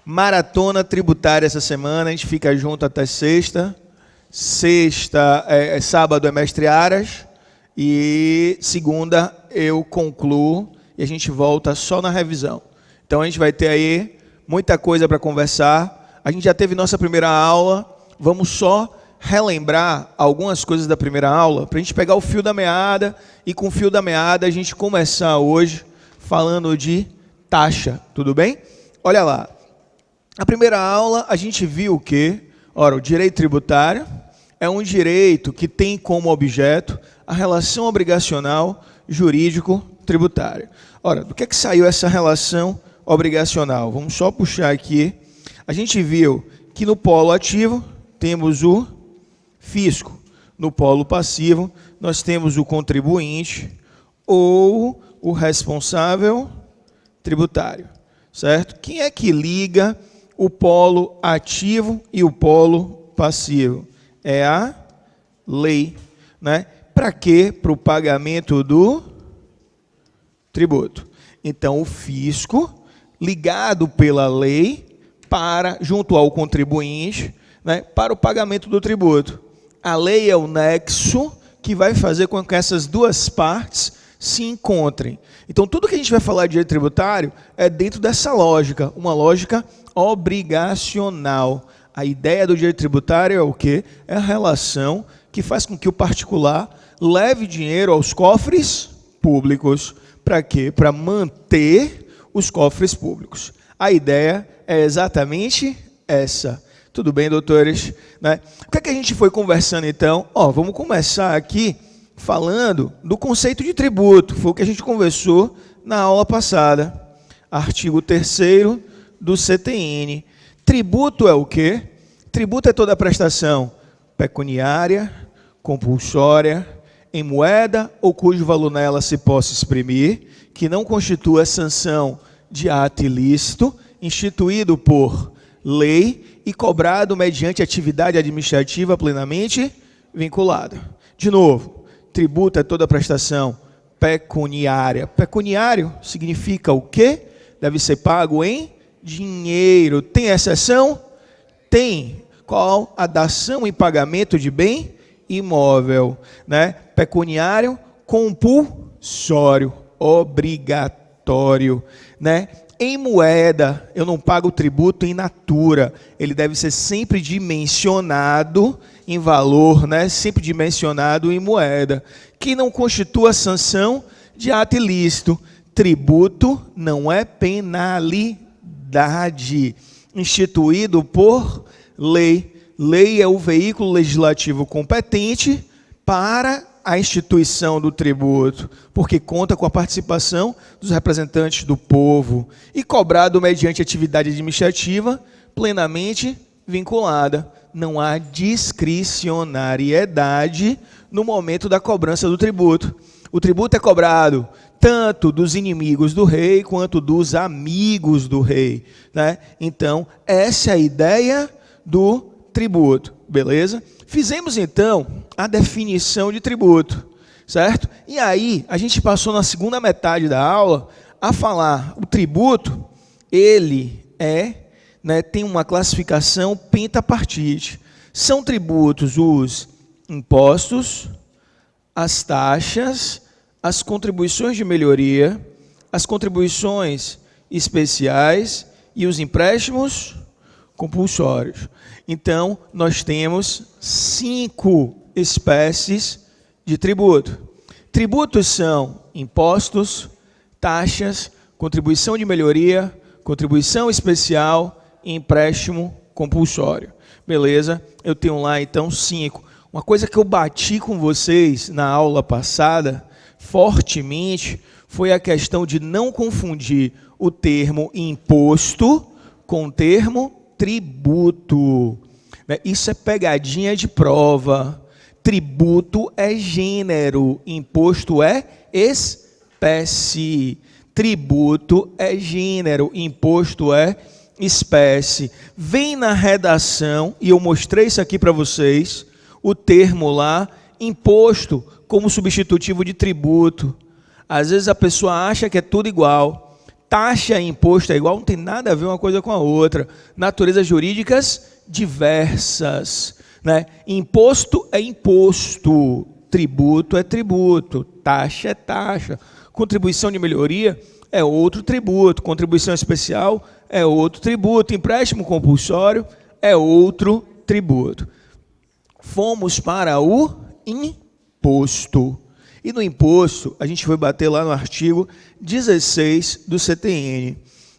Maratona tributária essa semana, a gente fica junto até sexta. Sábado é Mestre Aras e segunda eu concluo e a gente volta só na revisão. Então a gente vai ter aí muita coisa para conversar. A gente já teve nossa primeira aula, vamos só relembrar algumas coisas da primeira aula para a gente pegar o fio da meada e com o fio da meada a gente começar hoje falando de taxa, tudo bem? Olha lá. Na primeira aula, a gente viu que, ora, o direito tributário é um direito que tem como objeto a relação obrigacional jurídico-tributária. Ora, do que saiu essa relação obrigacional? Vamos só puxar aqui. A gente viu que no polo ativo temos o fisco. No polo passivo, nós temos o contribuinte ou o responsável tributário, certo? Quem é que liga o polo ativo e o polo passivo? É a lei, né? Para quê? Para o pagamento do tributo. Então, o fisco, ligado pela lei, junto ao contribuinte, né, para o pagamento do tributo. A lei é o nexo que vai fazer com que essas duas partes se encontrem. Então, tudo que a gente vai falar de direito tributário é dentro dessa lógica, uma lógica obrigacional. A ideia do direito tributário é o quê? É a relação que faz com que o particular leve dinheiro aos cofres públicos. Para quê? Para manter os cofres públicos. A ideia é exatamente essa. Tudo bem, doutores? Né? O que é que a gente foi conversando, então? Vamos começar aqui falando do conceito de tributo. Foi o que a gente conversou na aula passada. Artigo 3º do CTN. Tributo é o quê? Tributo é toda prestação pecuniária, compulsória, em moeda ou cujo valor nela se possa exprimir, que não constitua sanção de ato ilícito, instituído por lei e cobrado mediante atividade administrativa plenamente vinculada. De novo, tributo é toda prestação pecuniária. Pecuniário significa o quê? Deve ser pago em dinheiro. Tem exceção? Tem. Qual? A dação em pagamento de bem imóvel, né? Pecuniário, compulsório, obrigatório, né? Em moeda, eu não pago tributo em natura. Ele deve ser sempre dimensionado em valor, né? Sempre dimensionado em moeda, que não constitua sanção de ato ilícito. Tributo não é penalidade, instituído por lei. Lei é o veículo legislativo competente para a instituição do tributo, porque conta com a participação dos representantes do povo e cobrado mediante atividade administrativa plenamente vinculada. Não há discricionariedade no momento da cobrança do tributo. O tributo é cobrado tanto dos inimigos do rei quanto dos amigos do rei, né? Então, essa é a ideia do tributo, beleza? Fizemos, então, a definição de tributo, certo? E aí, a gente passou na segunda metade da aula a falar, o tributo, ele tem uma classificação pentapartite. São tributos os impostos, as taxas, as contribuições de melhoria, as contribuições especiais e os empréstimos compulsórios. Então, nós temos 5 espécies de tributo. Tributos são impostos, taxas, contribuição de melhoria, contribuição especial e empréstimo compulsório. Beleza? Eu tenho lá, então, 5. Uma coisa que eu bati com vocês na aula passada, fortemente, foi a questão de não confundir o termo imposto com o termo tributo. Isso é pegadinha de prova. Tributo é gênero, imposto é espécie. Tributo é gênero, imposto é espécie. Vem na redação, e eu mostrei isso aqui para vocês, o termo lá, imposto, como substitutivo de tributo. Às vezes a pessoa acha que é tudo igual. taxa e imposto é igual, não tem nada a ver uma coisa com a outra. Naturezas jurídicas diversas, né? Imposto é imposto, tributo é tributo, taxa é taxa, contribuição de melhoria é outro tributo, contribuição especial é outro tributo, empréstimo compulsório é outro tributo. Fomos para o imposto. E no imposto, a gente foi bater lá no artigo 16 do CTN.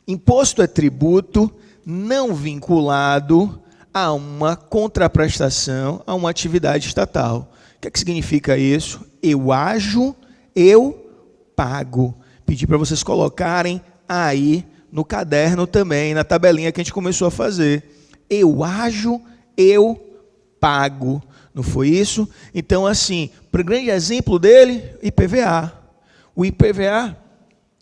Imposto é tributo não vinculado a uma contraprestação, a uma atividade estatal. O que significa isso? Eu ajo, eu pago. Pedi para vocês colocarem aí no caderno também, na tabelinha que a gente começou a fazer. Eu ajo, eu pago. Não foi isso? Então, assim, para o grande exemplo dele, IPVA. O IPVA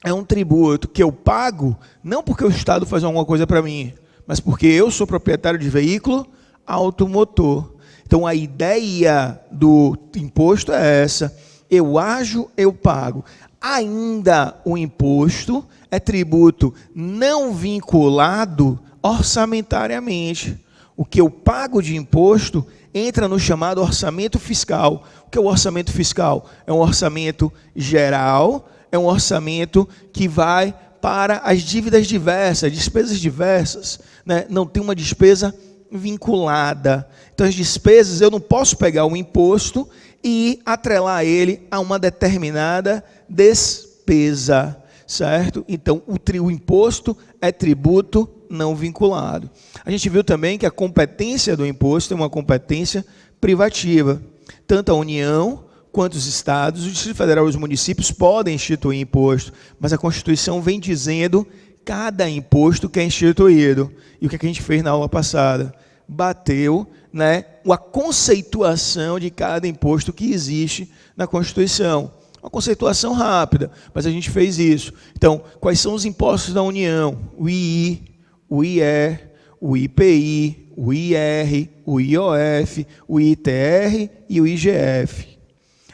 é um tributo que eu pago, não porque o Estado faz alguma coisa para mim, mas porque eu sou proprietário de veículo automotor. Então, a ideia do imposto é essa. Eu ajo, eu pago. Ainda o imposto é tributo não vinculado orçamentariamente. O que eu pago de imposto entra no chamado orçamento fiscal. O que é o orçamento fiscal? É um orçamento geral, é um orçamento que vai para as dívidas diversas, despesas diversas, né? Não tem uma despesa vinculada. Então, as despesas, eu não posso pegar o imposto e atrelar ele a uma determinada despesa, certo? Então, o imposto é tributo não vinculado. A gente viu também que a competência do imposto é uma competência privativa. Tanto a União quanto os estados, o Distrito Federal e os municípios podem instituir imposto, mas a Constituição vem dizendo cada imposto que é instituído. E o que a gente fez na aula passada? Bateu, né, a conceituação de cada imposto que existe na Constituição. Uma conceituação rápida, mas a gente fez isso. Então, quais são os impostos da União? O II, o IE, o IPI, o IR, o IOF, o ITR e o IGF.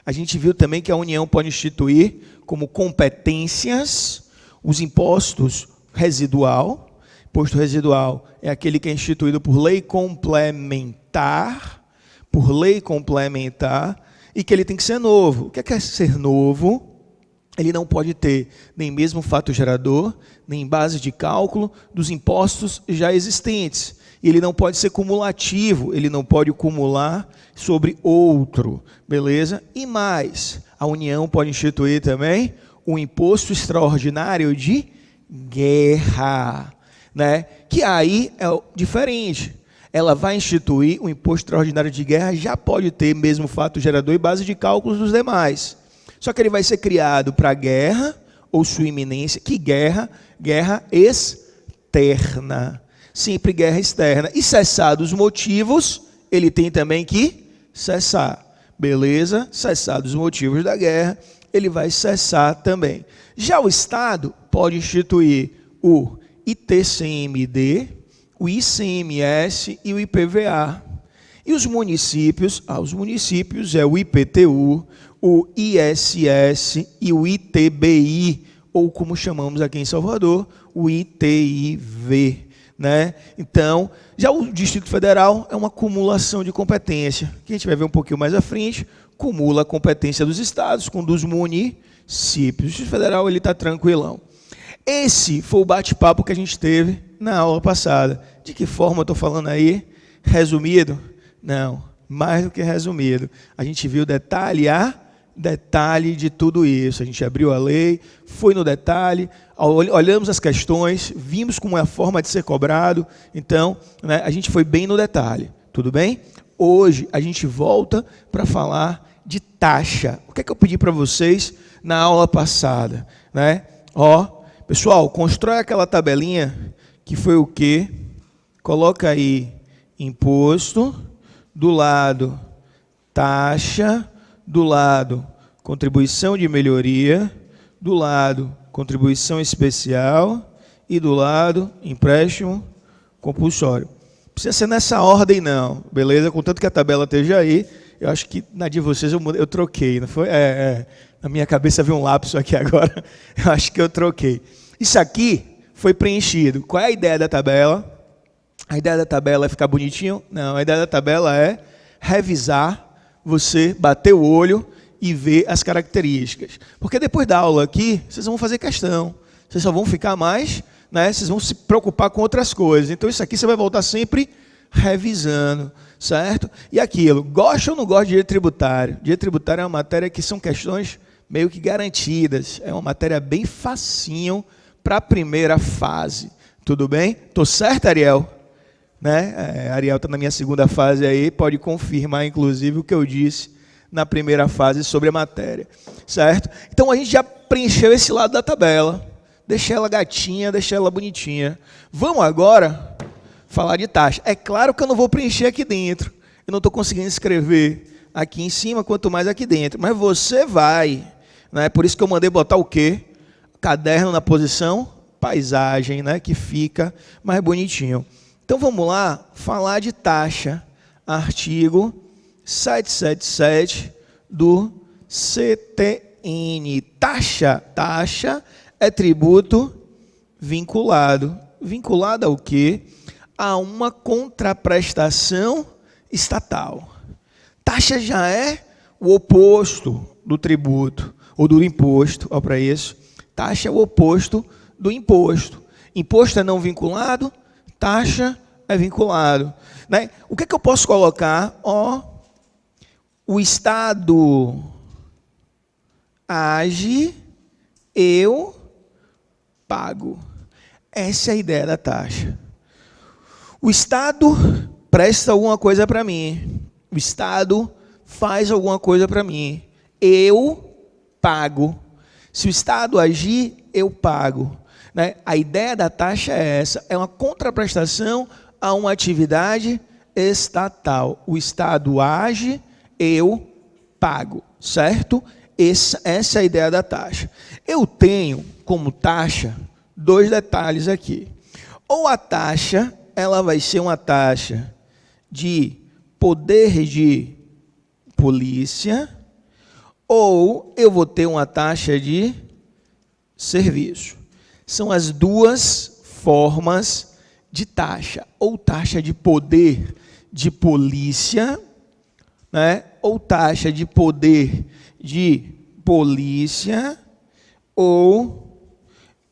A gente viu também que a União pode instituir como competências os impostos residual. Imposto residual é aquele que é instituído por lei complementar, e que ele tem que ser novo. O que é ser novo? Ele não pode ter nem mesmo fato gerador, nem base de cálculo dos impostos já existentes. E ele não pode ser cumulativo, ele não pode cumular sobre outro, beleza? E mais, a União pode instituir também o imposto extraordinário de guerra, né? Que aí é diferente. Ela vai instituir o imposto extraordinário de guerra, já pode ter mesmo fato gerador e base de cálculos dos demais. Só que ele vai ser criado para guerra ou sua iminência. Que guerra? Guerra externa. Sempre guerra externa. E cessados os motivos, ele tem também que cessar. Beleza? Cessados os motivos da guerra, ele vai cessar também. Já o Estado pode instituir o ITCMD, o ICMS e o IPVA. E os municípios? Os municípios é o IPTU, o ISS e o ITBI, ou como chamamos aqui em Salvador, o ITIV, né? Então, já o Distrito Federal é uma acumulação de competência, que a gente vai ver um pouquinho mais à frente, cumula a competência dos estados com dos municípios. O Distrito Federal ele está tranquilão. Esse foi o bate-papo que a gente teve na aula passada. De que forma eu estou falando aí? Resumido? Não, mais do que resumido. A gente viu detalhe a detalhe de tudo isso. A gente abriu a lei, foi no detalhe, olhamos as questões, vimos como é a forma de ser cobrado. Então, né, a gente foi bem no detalhe. Tudo bem? Hoje a gente volta para falar de taxa. O que é que eu pedi para vocês na aula passada? Né? Pessoal, constrói aquela tabelinha que foi o quê? Coloca aí imposto, do lado taxa, do lado contribuição de melhoria, do lado contribuição especial e do lado empréstimo compulsório. Não precisa ser nessa ordem não, beleza? Contanto que a tabela esteja aí, eu acho que na de vocês eu troquei, não foi? Na minha cabeça veio um lapso aqui agora, eu acho que eu troquei. Isso aqui foi preenchido. Qual é a ideia da tabela? A ideia da tabela é ficar bonitinho? Não, a ideia da tabela é revisar, você bater o olho e ver as características. Porque depois da aula aqui, vocês vão fazer questão. Vocês só vão ficar mais, né? Vocês vão se preocupar com outras coisas. Então isso aqui você vai voltar sempre revisando, certo? E aquilo, gosta ou não gosta de direito tributário? Direito tributário é uma matéria que são questões meio que garantidas. É uma matéria bem facinho para a primeira fase. Tudo bem? Tô certo, Ariel? Né? Ariel está na minha segunda fase aí, pode confirmar, inclusive, o que eu disse na primeira fase sobre a matéria, certo? Então, a gente já preencheu esse lado da tabela, deixei ela gatinha, deixei ela bonitinha. Vamos agora falar de taxa. É claro que eu não vou preencher aqui dentro, eu não estou conseguindo escrever aqui em cima, quanto mais aqui dentro, mas você vai, né? Por isso que eu mandei botar o quê? Caderno na posição paisagem, né? Que fica mais bonitinho. Então, vamos lá falar de taxa, artigo 777 do CTN. Taxa é tributo vinculado. Vinculado ao quê? A uma contraprestação estatal. Taxa já é o oposto do tributo, ou do imposto, olha para isso. Taxa é o oposto do imposto. Imposto é não vinculado, taxa é vinculado, né? O que é que eu posso colocar? O Estado age, eu pago. Essa é a ideia da taxa. O Estado presta alguma coisa para mim. O Estado faz alguma coisa para mim. Eu pago. Se o Estado agir, eu pago. Né? A ideia da taxa é essa, é uma contraprestação a uma atividade estatal. O Estado age, eu pago, certo? Essa é a ideia da taxa. Eu tenho como taxa dois detalhes aqui. Ou a taxa, ela vai ser uma taxa de poder de polícia, ou eu vou ter uma taxa de serviço. São as duas formas de taxa, ou taxa de poder de polícia, né? Ou taxa de poder de polícia, ou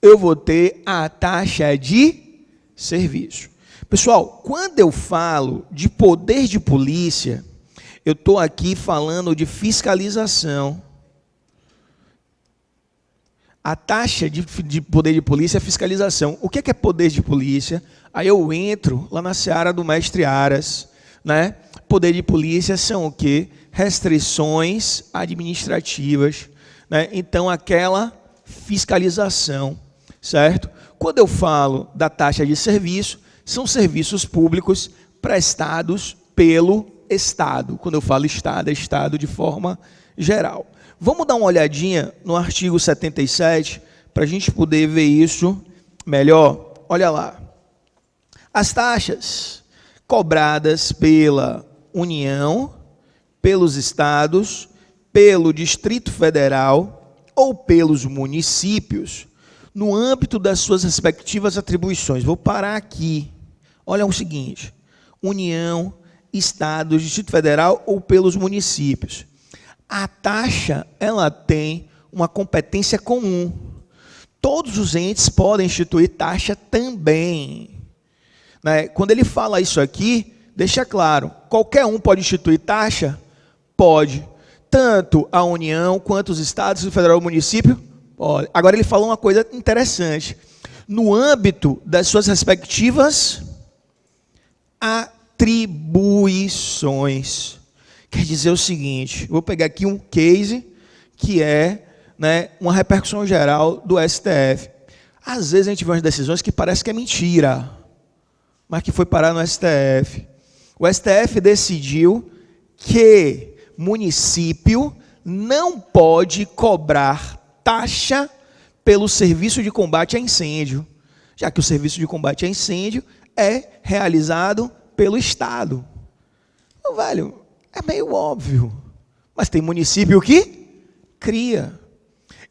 eu vou ter a taxa de serviço. Pessoal, quando eu falo de poder de polícia, eu estou aqui falando de fiscalização. A taxa de poder de polícia é fiscalização. O que é poder de polícia? Aí eu entro lá na seara do mestre Aras, né? Poder de polícia são o quê? Restrições administrativas, né? Então, aquela fiscalização, certo? Quando eu falo da taxa de serviço, são serviços públicos prestados pelo Estado. Quando eu falo Estado, é Estado de forma geral. Vamos dar uma olhadinha no artigo 77, para a gente poder ver isso melhor. Olha lá. As taxas cobradas pela União, pelos estados, pelo Distrito Federal ou pelos municípios, no âmbito das suas respectivas atribuições. Vou parar aqui. Olha o seguinte. União, estados, Distrito Federal ou pelos municípios. A taxa, ela tem uma competência comum. Todos os entes podem instituir taxa também. Né? Quando ele fala isso aqui, deixa claro, qualquer um pode instituir taxa? Pode. Tanto a União, quanto os estados, o federal e o município, pode. Agora ele falou uma coisa interessante. No âmbito das suas respectivas atribuições. Quer dizer o seguinte, vou pegar aqui um case que é, né, uma repercussão geral do STF. Às vezes a gente vê umas decisões que parece que é mentira, mas que foi parar no STF. O STF decidiu que município não pode cobrar taxa pelo serviço de combate a incêndio, já que o serviço de combate a incêndio é realizado pelo Estado. Então, velho, é meio óbvio, mas tem município que cria.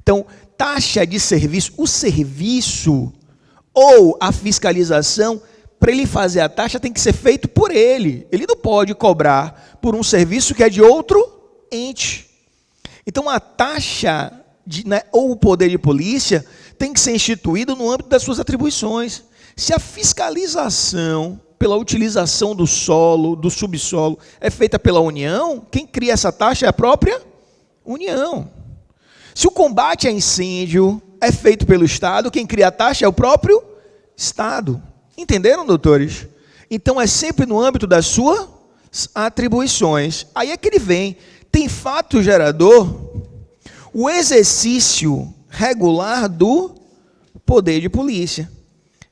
Então, taxa de serviço, o serviço ou a fiscalização, para ele fazer a taxa tem que ser feito por ele. Ele não pode cobrar por um serviço que é de outro ente. Então a taxa ou o poder de polícia tem que ser instituído no âmbito das suas atribuições. Se a fiscalização pela utilização do solo, do subsolo, é feita pela União, quem cria essa taxa é a própria União. Se o combate a incêndio é feito pelo Estado, quem cria a taxa é o próprio Estado. Entenderam, doutores? Então é sempre no âmbito das suas atribuições. Aí é que ele vem. Tem fato gerador, o exercício regular do poder de polícia.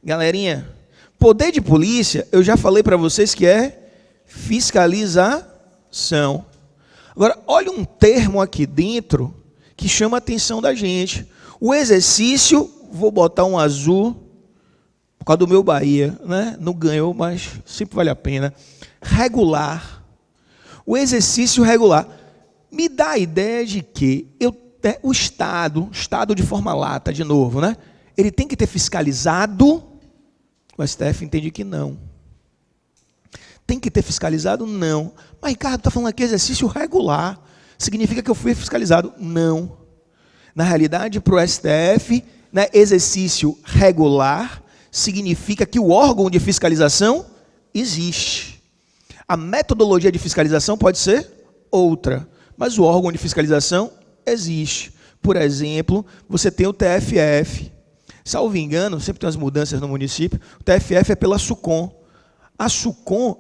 Galerinha, poder de polícia, eu já falei para vocês que é fiscalização. Agora, olha um termo aqui dentro que chama a atenção da gente. O exercício, vou botar um azul, por causa do meu Bahia, né? Não ganhou, mas sempre vale a pena. Regular. O exercício regular. Me dá a ideia de que o Estado de forma lata, de novo, né? Ele tem que ter fiscalizado. O STF entende que não. Tem que ter fiscalizado? Não. Mas, Ricardo, está falando aqui exercício regular. Significa que eu fui fiscalizado? Não. Na realidade, para o STF, né, exercício regular significa que o órgão de fiscalização existe. A metodologia de fiscalização pode ser outra, mas o órgão de fiscalização existe. Por exemplo, você tem o TFF. Salvo engano, sempre tem umas mudanças no município, o TFF é pela SUCOM. A SUCOM,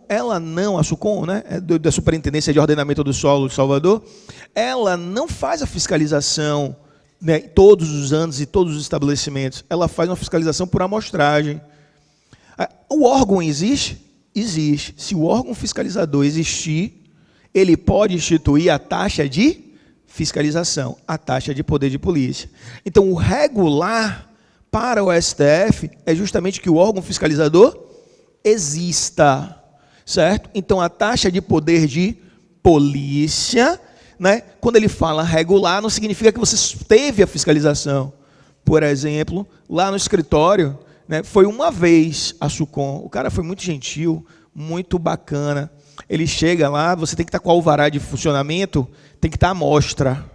a SUCOM, né, é da Superintendência de Ordenamento do Solo de Salvador, ela não faz a fiscalização, né, todos os anos e todos os estabelecimentos, ela faz uma fiscalização por amostragem. O órgão existe? Existe. Se o órgão fiscalizador existir, ele pode instituir a taxa de fiscalização, a taxa de poder de polícia. Então, o regular para o STF é justamente que o órgão fiscalizador exista, certo? Então, a taxa de poder de polícia, né, quando ele fala regular, não significa que você teve a fiscalização. Por exemplo, lá no escritório, né, foi uma vez a SUCOM, o cara foi muito gentil, muito bacana. Ele chega lá, você tem que estar com o alvará de funcionamento, tem que estar à mostra,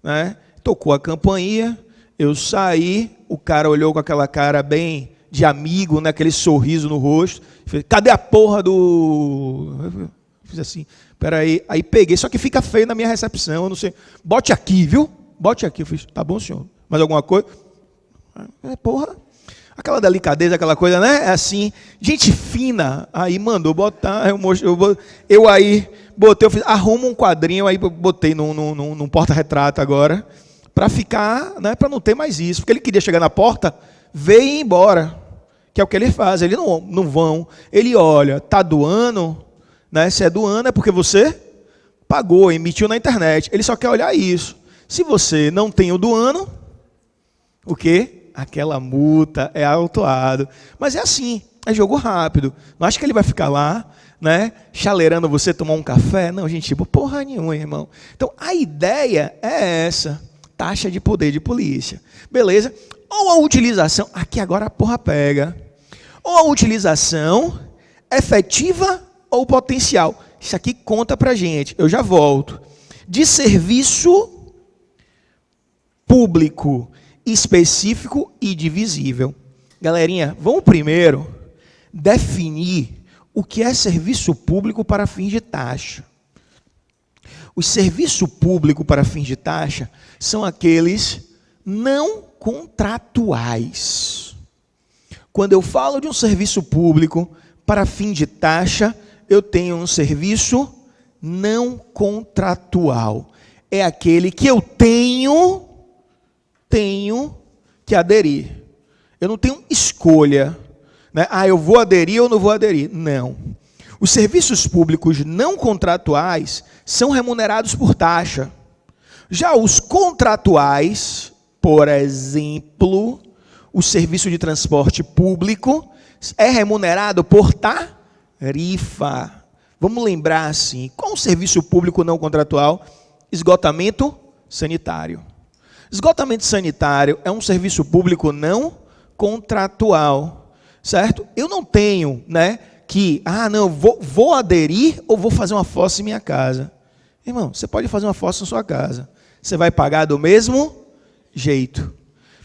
né? Tocou a campainha, eu saí, o cara olhou com aquela cara bem de amigo, né, aquele sorriso no rosto, fez, cadê a porra do... Eu fiz assim, peraí, aí peguei, só que fica feio na minha recepção, eu não sei, bote aqui, viu? Bote aqui, eu fiz, tá bom, senhor, mais alguma coisa? Porra, aquela delicadeza, aquela coisa, né, é assim, gente fina, aí mandou botar, eu aí botei, eu fiz, arruma um quadrinho, aí botei num porta-retrato agora, para ficar, né, para não ter mais isso, porque ele queria chegar na porta, ver e ir embora, que é o que ele faz, ele não vão, ele olha, tá doando, né, se é doando é porque você pagou, emitiu na internet, ele só quer olhar isso. Se você não tem o doando, o quê? Aquela multa é autuado. Mas é assim, é jogo rápido, não acha que ele vai ficar lá, né, chaleirando você tomar um café? Não, gente, porra nenhuma, irmão. Então, a ideia é essa, taxa de poder de polícia. Beleza? Ou a utilização, aqui agora a porra pega, ou a utilização efetiva ou potencial. Isso aqui conta pra gente, eu já volto. De serviço público específico e divisível. Galerinha, vamos primeiro definir o que é serviço público para fins de taxa. O serviço público para fins de taxa são aqueles não contratuais. Quando eu falo de um serviço público para fim de taxa, eu tenho um serviço não contratual. É aquele que eu tenho que aderir. Eu não tenho escolha, né? Eu vou aderir ou não vou aderir. Não. Os serviços públicos não contratuais são remunerados por taxa. Já os contratuais, por exemplo, o serviço de transporte público é remunerado por tarifa. Vamos lembrar assim, qual o serviço público não contratual? Esgotamento sanitário. Esgotamento sanitário é um serviço público não contratual, certo? Eu não tenho, né, não, vou aderir ou vou fazer uma fossa em minha casa. Irmão, você pode fazer uma fossa na sua casa. Você vai pagar do mesmo jeito.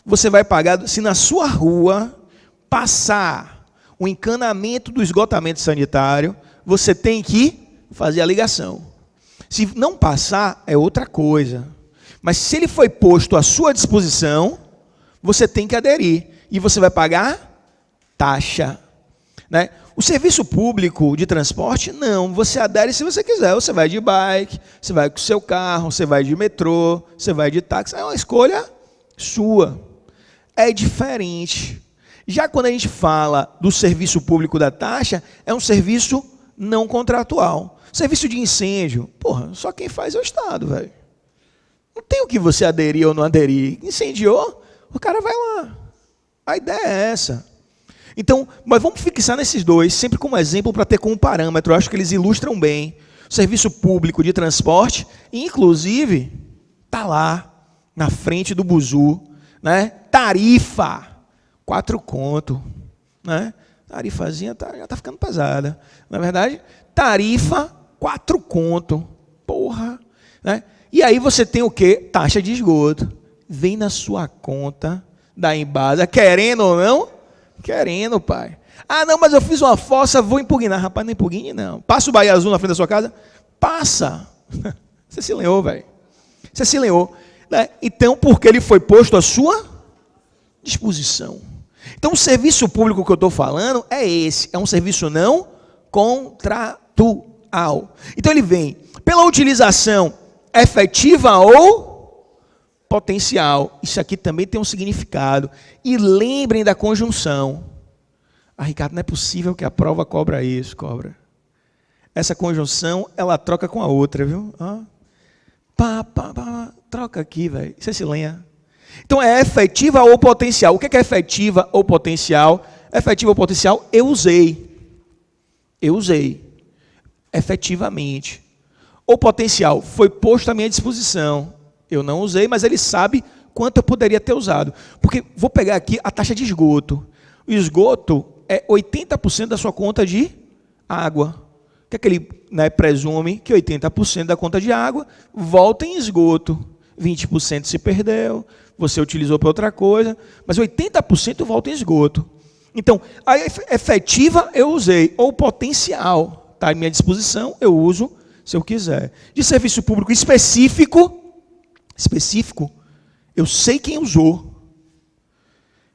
Você vai pagar, se na sua rua passar o encanamento do esgotamento sanitário, você tem que fazer a ligação. Se não passar, é outra coisa. Mas se ele foi posto à sua disposição, você tem que aderir. E você vai pagar taxa. Né? O serviço público de transporte, não. Você adere se você quiser. Você vai de bike, você vai com o seu carro, você vai de metrô, você vai de táxi. É uma escolha sua. É diferente. Já quando a gente fala do serviço público da taxa, é um serviço não contratual. Serviço de incêndio, porra, só quem faz é o Estado, velho. Não tem o que você aderir ou não aderir. Incendiou, o cara vai lá. A ideia é essa. Então, mas vamos fixar nesses dois, sempre como exemplo para ter como parâmetro. Eu acho que eles ilustram bem. O serviço público de transporte, inclusive, está lá, na frente do buzu, né? Tarifa, 4 conto, né? Tarifazinha já está ficando pesada. Na verdade, tarifa, 4 conto. Porra, né? E aí você tem o quê? Taxa de esgoto. Vem na sua conta da Embasa, querendo ou não? Querendo, pai. Ah, não, mas eu fiz uma fossa, vou impugnar. Rapaz, não impugne, não. Passa o Bahia Azul na frente da sua casa? Passa. Você se lenhou, velho. Você se lenhou. Né? Então, porque ele foi posto à sua disposição. Então, o serviço público que eu estou falando é esse. É um serviço não contratual. Então, ele vem pela utilização efetiva ou potencial. Isso aqui também tem um significado. E lembrem da conjunção. Ah, Ricardo, não é possível que a prova cobra isso. Cobra. Essa conjunção, ela troca com a outra, viu? Ah. Troca aqui, velho. Você se lenha. Então, é efetiva ou potencial. O que é efetiva ou potencial? Efetiva ou potencial, eu usei. Eu usei. Efetivamente. Ou potencial, foi posto à minha disposição. Eu não usei, mas ele sabe quanto eu poderia ter usado. Porque vou pegar aqui a taxa de esgoto. O esgoto é 80% da sua conta de água. O que é que ele, né, presume? Que 80% da conta de água volta em esgoto. 20% se perdeu, você utilizou para outra coisa, mas 80% volta em esgoto. Então, a efetiva eu usei, ou potencial, está à minha disposição, eu uso se eu quiser. De serviço público específico, eu sei quem usou.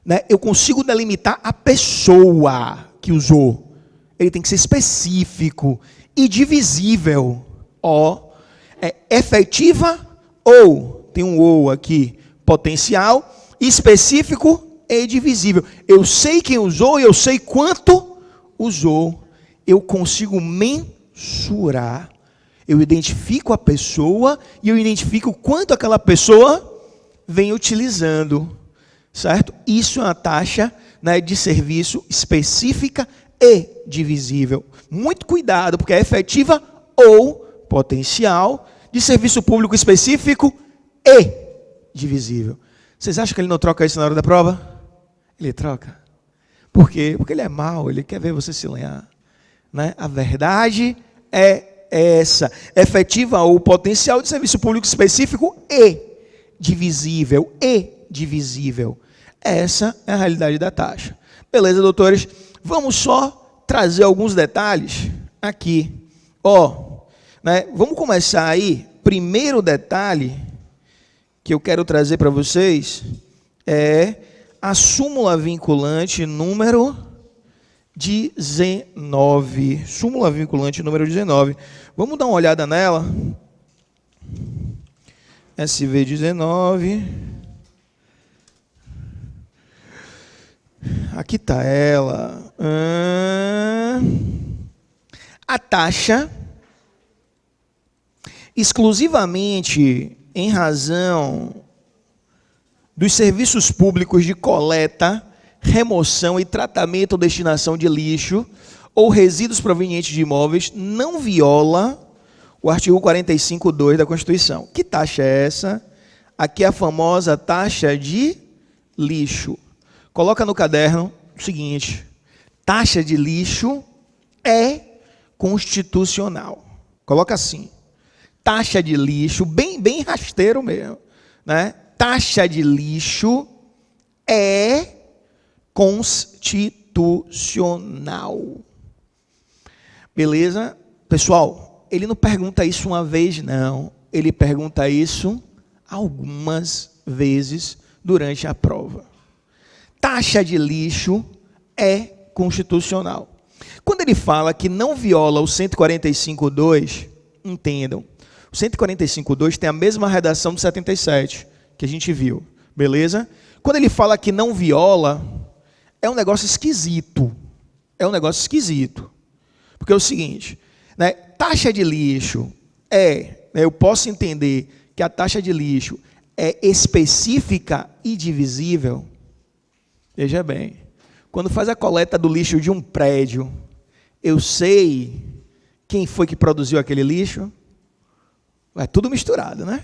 Né? Eu consigo delimitar a pessoa que usou. Ele tem que ser específico e divisível. Ó, é efetiva ou, tem um ou aqui, potencial, específico e divisível. Eu sei quem usou e eu sei quanto usou. Eu consigo mensurar. Eu identifico a pessoa e eu identifico quanto aquela pessoa vem utilizando. Certo? Isso é uma taxa, né, de serviço específica e divisível. Muito cuidado, porque é efetiva ou potencial de serviço público específico e divisível. Vocês acham que ele não troca isso na hora da prova? Ele troca. Por quê? Porque ele é mau, ele quer ver você se lenhar. Né? A verdade é essa. Efetiva ou potencial de serviço público específico e divisível. Essa é a realidade da taxa. Beleza, doutores? Vamos só trazer alguns detalhes aqui. Né? Vamos começar aí. Primeiro detalhe que eu quero trazer para vocês é a súmula vinculante número 19. Súmula vinculante número 19. Vamos dar uma olhada nela. SV 19. Aqui está ela. A taxa, exclusivamente em razão dos serviços públicos de coleta, remoção e tratamento ou destinação de lixo ou resíduos provenientes de imóveis, não viola o artigo 45(2) da Constituição. Que taxa é essa? Aqui é a famosa taxa de lixo. Coloca no caderno o seguinte: taxa de lixo é constitucional. Coloca assim: taxa de lixo, bem rasteiro mesmo, né? Taxa de lixo é constitucional. Beleza? Pessoal, ele não pergunta isso uma vez, não. Ele pergunta isso algumas vezes durante a prova. Taxa de lixo é constitucional. Quando ele fala que não viola o 145.2, entendam, o 145.2 tem a mesma redação do 77, que a gente viu, beleza? Quando ele fala que não viola, é um negócio esquisito. É um negócio esquisito. Porque é o seguinte, né, taxa de lixo eu posso entender que a taxa de lixo é específica e divisível. Veja bem, quando faz a coleta do lixo de um prédio, eu sei quem foi que produziu aquele lixo? É tudo misturado, né?